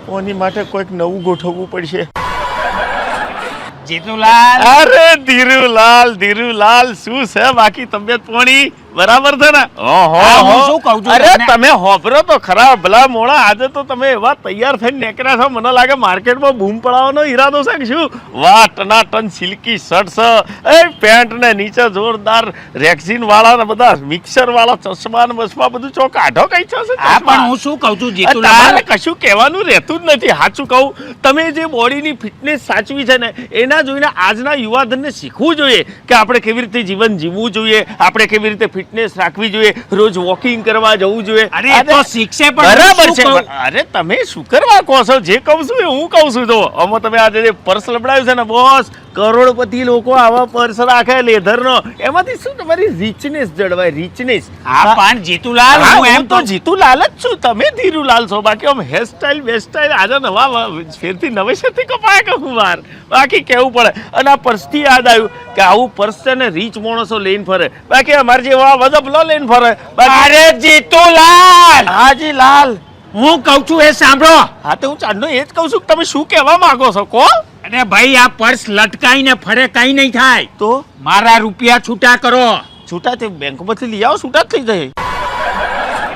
ઓની માટે કોઈક નવું ગોઠવવું પડશે. જીતુલાલ, અરે ધીરુલાલ શું છે બાકી તબિયત પાણી બરાબર છે ને? હું શું કહું છું અરે તમને? તમે હોભરો તો ખરા ભલા મોણા, આજે તો તમે એવા તૈયાર થઈને નીકળ્યા છો, મને લાગે માર્કેટમાં બૂમ પડાવવાનો ઈરાદો છે કે શું? વાહ, ટનાટન સિલ્કી શર્ટ છે, એ પેન્ટ ને નીચે જોરદાર રેક્ઝિન વાળા ને બધા મિક્સર વાળા ચશ્મા ને બસમાં બધું ચોક કાઢો કઈ છે? હા, પણ હું શું કહું છું તારે જીતુલાલ, કશું કહેવાનું રહેતું જ નથી. સાચું કહું, તમે જે બોડીની ફિટનેસ સાચવી છે ને, એના જોઈને આજના યુવાધનને શીખવું જોઈએ કે આપણે કેવી રીતે જીવન જીવવું જોઈએ, આપણે કેવી રીતે ફિટનેસ રાખવી જોઈએ, રોજ વોકિંગ કરવા જવું જોઈએ. અરે એ તો શીખશે, પણ હું બરાબર શું છે. કહું? અરે તમે શું કરવા કહો છો? જે કહું છું એ હું કહું છું. જો આમાં તમે આજે જે પર્સ લબડાવ્યું છે ને બોસ, કરોડપતિ લોકો આવા પર્સ રાખે લેધરનો, એમાંથી શું તમારી રીચનેસ જળવાય? રીચનેસ. હા, પણ જીતુલાલ, હા, હું એમ હું તો જીતુલાલ જ છું, તમે ધીરુલાલ છો. બાકી આમ હેરસ્ટાઈલ વેસ્ટાઈલ આજે નવા ફેરથી નવેસરથી કપાયા કે હું વાર બાકી કેવું પડે. અને આ પર્સથી યાદ આવ્યું કે આવું પર્સ છે ને રીચ માણસો લઈને ફરે, બાકી અમારે જેવા વદપલો લઈને ફરે. અરે જીતુલાલ, હાજી લાલ. હું કહું છું એ સાંભળો. હા, તો હું ચાંદનો એ જ કહું છું કે તમે શું કહેવા માંગો છો? કો અરે ભાઈ, આ પર્સ લટકાઈને ફરે કઈ નહીં થાય. તો મારા રૂપિયા છૂટા કરો. છૂટા તે બેંકમાંથી લઈ આવો, છૂટા જ થઈ જાય.